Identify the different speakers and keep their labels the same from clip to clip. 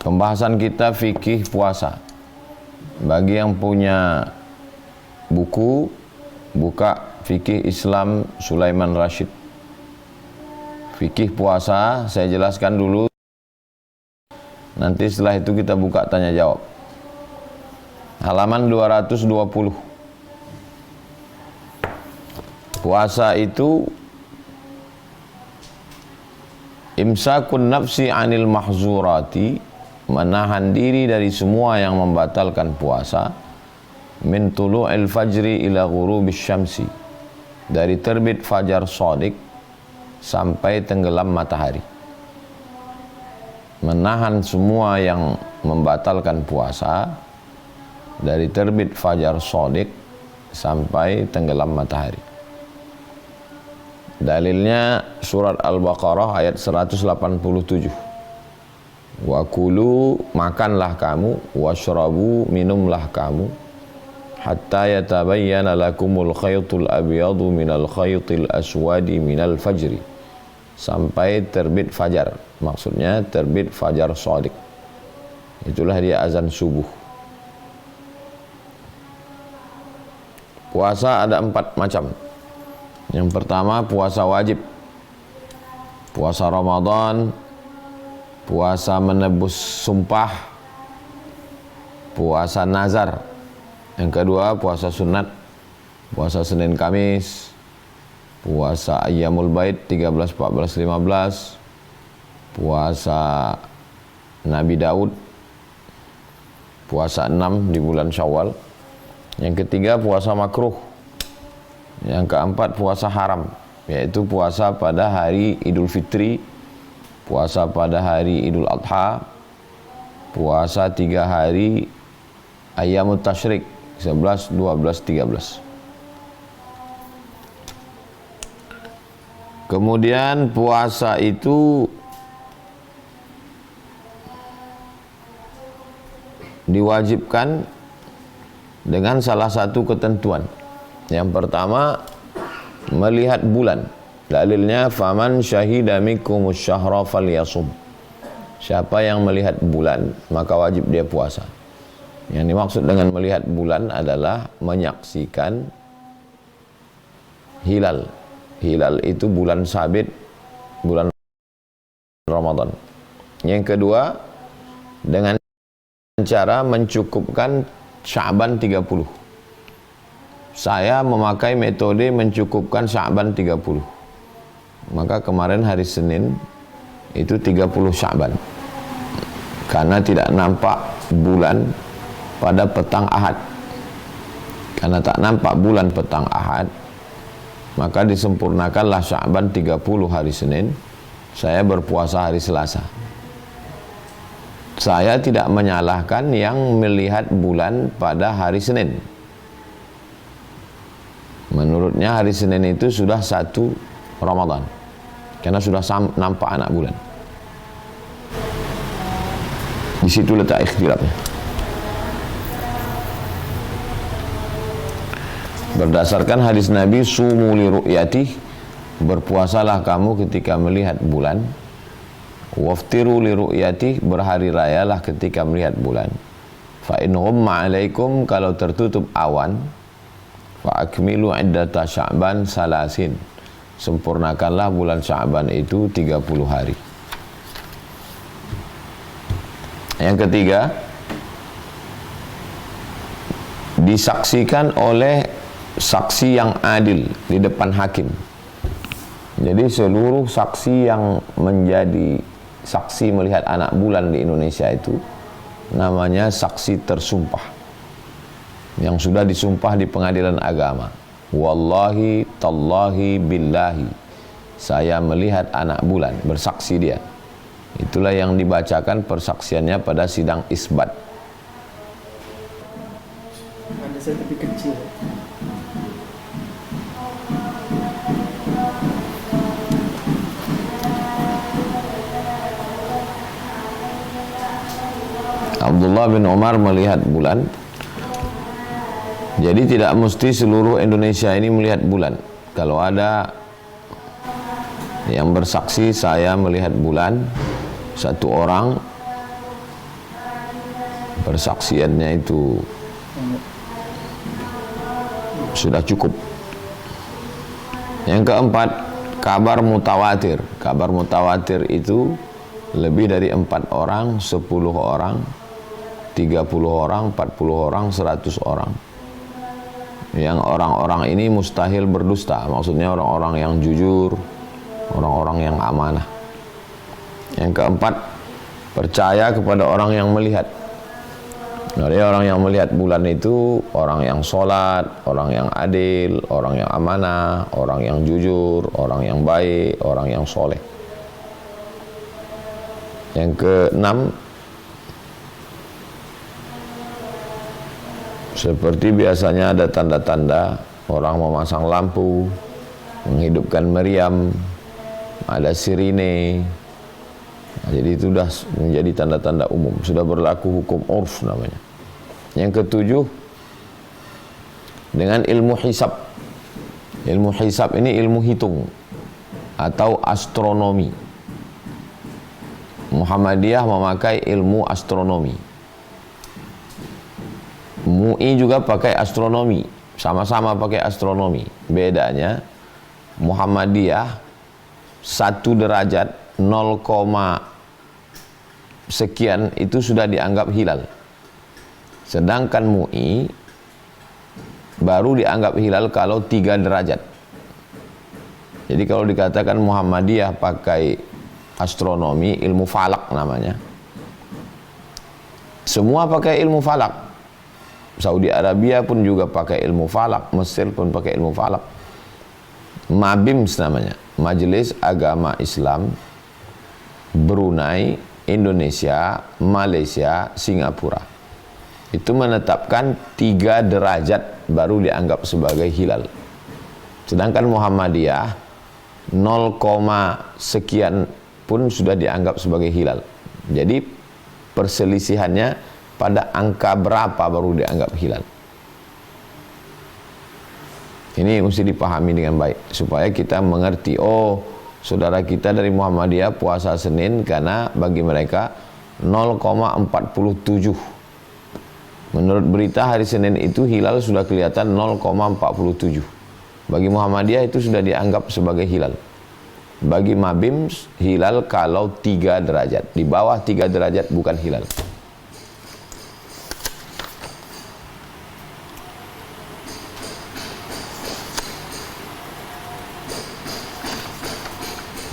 Speaker 1: Pembahasan kita fikih puasa. Bagi yang punya buku, buka Fikih Islam Sulaiman Rashid. Fikih puasa, saya jelaskan dulu. Nanti setelah itu kita buka tanya jawab. Halaman 220. Puasa itu imsakun nafsi anil mahzurati, menahan diri dari semua yang membatalkan puasa, min tulu'il fajri ila ghurubis syamsi, dari terbit fajar shadiq sampai tenggelam matahari. Menahan semua yang membatalkan puasa dari terbit fajar shadiq sampai tenggelam matahari. Dalilnya surat Al-Baqarah ayat 187. Wa kulu, makanlah kamu, washrabu, minumlah kamu, hatta yatabayyana lakumul khaytul abyadu minal khaytil aswadi minal fajri, sampai terbit fajar, maksudnya terbit fajar shadiq. Itulah dia azan subuh. Puasa ada 4 macam. Yang pertama puasa wajib, puasa Ramadan, puasa menebus sumpah, puasa nazar. Yang kedua puasa sunat, puasa Senin Kamis, puasa Ayyamul Bait 13, 14, 15, puasa Nabi Daud, puasa 6 di bulan Syawal. Yang ketiga puasa makruh. Yang keempat puasa haram, yaitu puasa pada hari Idul Fitri, puasa pada hari Idul Adha, puasa 3 hari Ayyamut Tasyrik 11, 12, 13. Kemudian puasa itu diwajibkan dengan salah satu ketentuan. Yang pertama, melihat bulan. Dalilnya faman syahida minkumus syahra falyasum. Siapa yang melihat bulan, maka wajib dia puasa. Yang dimaksud dengan melihat bulan adalah menyaksikan hilal. Hilal itu bulan sabit, bulan Ramadan. Yang kedua, dengan cara mencukupkan Sya'ban 30. Saya memakai metode mencukupkan Sya'ban 30. Maka kemarin hari Senin itu 30 Sya'ban, karena tidak nampak bulan pada petang Ahad. Karena tak nampak bulan petang Ahad, maka disempurnakanlah Sya'ban 30 hari Senin. Saya berpuasa hari Selasa. Saya tidak menyalahkan yang melihat bulan pada hari Senin. Menurutnya hari Senin itu sudah 1 Ramadan, karena sudah nampak anak bulan. Di situ letak ikhtilafnya. Berdasarkan hadis Nabi, sumu li ru'yatih, berpuasalah kamu ketika melihat bulan. Waftiru li ru'yatih, berhari rayalah ketika melihat bulan. Fa in ghumma alaikum, kalau tertutup awan, fa akmilu iddata Sya'ban salasin, sempurnakanlah bulan Sya'ban itu 30 hari. Yang ketiga, disaksikan oleh saksi yang adil di depan hakim. Jadi seluruh saksi yang menjadi saksi melihat anak bulan di Indonesia itu namanya saksi tersumpah, yang sudah disumpah di pengadilan agama. Wallahi, tallahi, billahi, saya melihat anak bulan, bersaksi dia. Itulah yang dibacakan persaksiannya pada sidang isbat.
Speaker 2: Ada saya tapi kecil.
Speaker 1: Abdullah bin Umar melihat bulan. Jadi tidak mesti seluruh Indonesia ini melihat bulan. Kalau ada yang bersaksi saya melihat bulan, satu orang, persaksiannya itu sudah cukup. Yang keempat, kabar mutawatir. Kabar mutawatir itu lebih dari 4 orang, 10 orang, 30 orang, 40 orang, 100 orang. Yang orang-orang ini mustahil berdusta. Maksudnya orang-orang yang jujur, orang-orang yang amanah. Yang keempat, percaya kepada orang yang melihat. Jadi orang yang melihat bulan itu orang yang sholat, orang yang adil, orang yang amanah, orang yang jujur, orang yang baik, orang yang soleh. Yang keenam, seperti biasanya ada tanda-tanda orang memasang lampu, menghidupkan meriam, ada sirine. Nah, jadi itu sudah menjadi tanda-tanda umum, sudah berlaku hukum urf namanya. Yang ketujuh, dengan ilmu hisab. Ilmu hisab ini ilmu hitung atau astronomi. Muhammadiyah memakai ilmu astronomi. MUI juga pakai astronomi, sama-sama pakai astronomi. Bedanya Muhammadiyah 1 derajat 0, sekian itu sudah dianggap hilal. Sedangkan MUI baru dianggap hilal kalau 3 derajat. Jadi kalau dikatakan Muhammadiyah pakai astronomi, ilmu falak namanya. Semua pakai ilmu falak. Saudi Arabia pun juga pakai ilmu falak, Mesir pun pakai ilmu falak. MABIMS namanya, Majelis Agama Islam Brunei, Indonesia, Malaysia, Singapura. Itu menetapkan 3 derajat baru dianggap sebagai hilal. Sedangkan Muhammadiyah 0, sekian pun sudah dianggap sebagai hilal. Jadi perselisihannya pada angka berapa baru dianggap hilal. Ini mesti dipahami dengan baik supaya kita mengerti, oh saudara kita dari Muhammadiyah puasa Senin karena bagi mereka 0,47. Menurut berita hari Senin itu hilal sudah kelihatan 0,47. Bagi Muhammadiyah itu sudah dianggap sebagai hilal. Bagi MABIMS hilal kalau 3 derajat. Di bawah 3 derajat bukan hilal.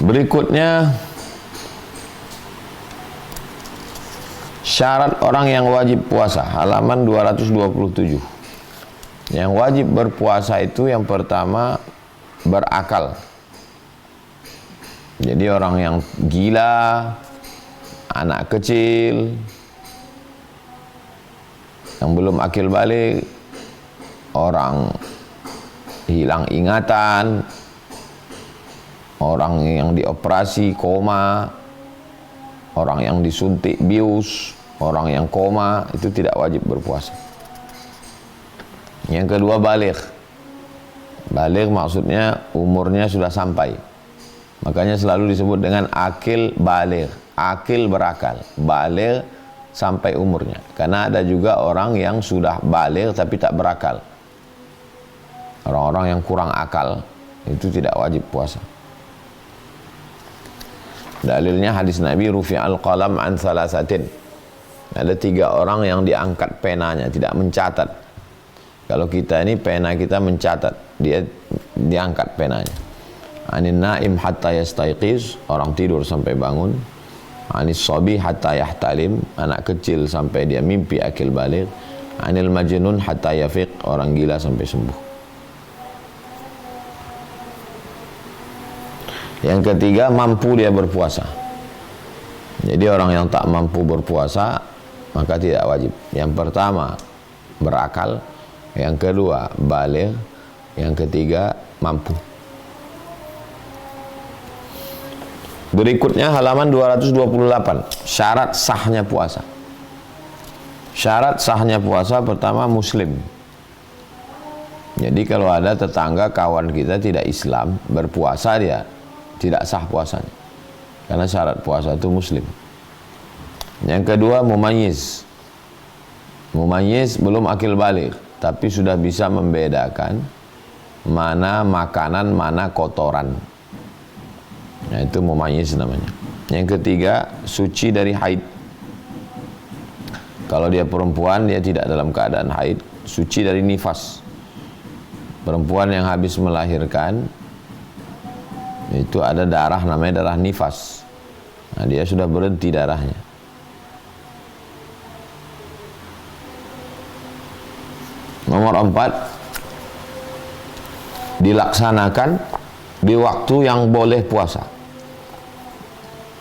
Speaker 1: Berikutnya, syarat orang yang wajib puasa, halaman 227. Yang wajib berpuasa itu yang pertama berakal. Jadi orang yang gila, anak kecil, yang belum akil balik, orang hilang ingatan, orang yang dioperasi koma, orang yang disuntik bius, orang yang koma, itu tidak wajib berpuasa. Yang kedua baligh. Baligh maksudnya umurnya sudah sampai. Makanya selalu disebut dengan akil baligh. Akil berakal, baligh sampai umurnya. Karena ada juga orang yang sudah baligh tapi tak berakal. Orang-orang yang kurang akal itu tidak wajib puasa. Dalilnya hadis Nabi, rufi'al qalam an thalathatin. Ada 3 orang yang diangkat penanya, tidak mencatat. Kalau kita ini pena kita mencatat, dia diangkat penanya. Anin naim hatta yastayqiz, orang tidur sampai bangun. Anis sabi hatta yahtalim, anak kecil sampai dia mimpi akil baligh. Anil majnun hatta yafiq, orang gila sampai sembuh. Yang ketiga, mampu dia berpuasa. Jadi orang yang tak mampu berpuasa maka tidak wajib. Yang pertama berakal, yang kedua baligh, yang ketiga mampu. Berikutnya halaman 228, syarat sahnya puasa. Syarat sahnya puasa pertama muslim. Jadi kalau ada tetangga kawan kita tidak Islam berpuasa, dia tidak sah puasanya. Karena syarat puasa itu muslim. Yang kedua mumayyiz. Mumayyiz belum akil balik, tapi sudah bisa membedakan mana makanan, mana kotoran. Nah, itu mumayyiz namanya. Yang ketiga, suci dari haid. Kalau dia perempuan, dia tidak dalam keadaan haid, suci dari nifas. Perempuan yang habis melahirkan itu ada darah, namanya darah nifas. Nah, dia sudah berhenti darahnya. Nomor 4, dilaksanakan di waktu yang boleh puasa.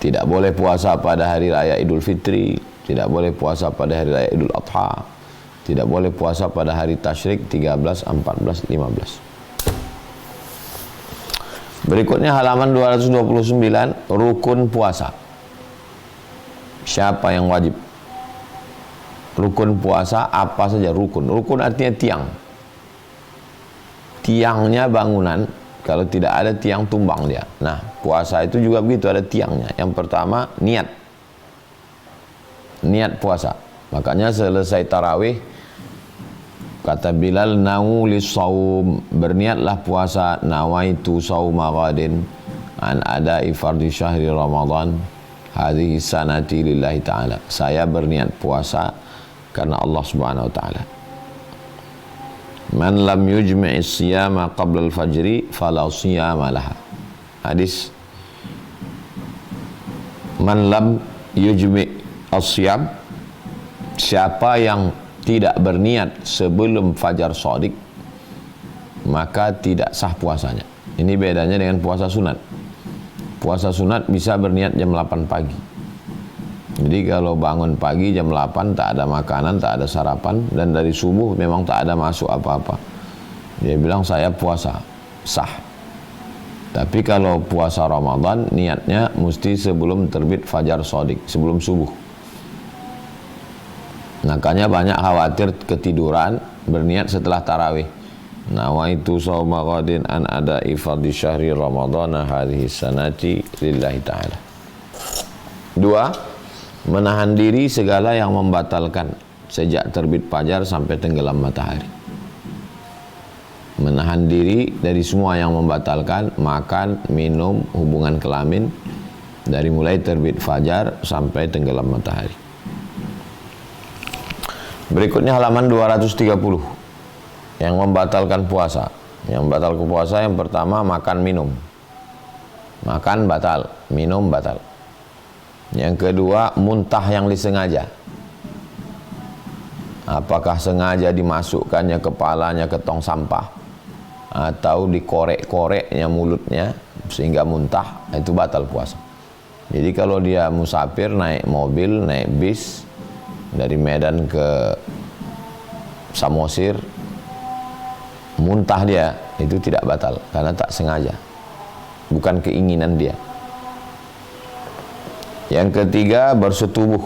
Speaker 1: Tidak boleh puasa pada hari raya Idul Fitri, tidak boleh puasa pada hari raya Idul Adha, tidak boleh puasa pada hari tasyrik 13, 14, 15. Berikutnya halaman 229, rukun puasa. Siapa yang wajib? Rukun puasa apa saja rukun. Rukun artinya tiang. Tiangnya bangunan. Kalau tidak ada tiang, tumbang dia. Nah, puasa itu juga begitu, ada tiangnya. Yang pertama, niat. Niat puasa. Makanya selesai tarawih, kata Bilal, nawu lissaum, berniatlah puasa, nawaitu sauma ghadin an ada'i fardhi syahri Ramadan hadhihi sanati lillahi ta'ala. Saya berniat puasa karena Allah Subhanahu wa taala. Man lam yujmi'is siyama qabla al-fajri fala siyama laha. Hadis. Man lam yujmi' as-siyam, siapa yang tidak berniat sebelum fajar shadiq, maka tidak sah puasanya. Ini bedanya dengan puasa sunat. Puasa sunat bisa berniat jam 8 pagi. Jadi kalau bangun pagi jam 8 tak ada makanan, tak ada sarapan, dan dari subuh memang tak ada masuk apa-apa, dia bilang saya puasa, sah. Tapi kalau puasa Ramadan, niatnya mesti sebelum terbit fajar shadiq, sebelum subuh. Makanya banyak khawatir ketiduran, berniat setelah tarawih. Nawaitu shauma ghadin an ada'i fardhi syahri Ramadana hadhihi sanati lillahi ta'ala. 2, menahan diri segala yang membatalkan sejak terbit fajar sampai tenggelam matahari. Menahan diri dari semua yang membatalkan, makan, minum, hubungan kelamin, dari mulai terbit fajar sampai tenggelam matahari. Berikutnya halaman 230, yang membatalkan puasa. Yang membatalkan puasa yang pertama, makan minum. Makan batal, minum batal. Yang kedua, muntah yang disengaja. Apakah sengaja dimasukkannya kepalanya ke tong sampah, atau dikorek-koreknya mulutnya sehingga muntah, itu batal puasa. Jadi kalau dia musafir, naik mobil, naik bis dari Medan ke Samosir, muntah dia, itu tidak batal karena tak sengaja, bukan keinginan dia. Yang ketiga, bersetubuh.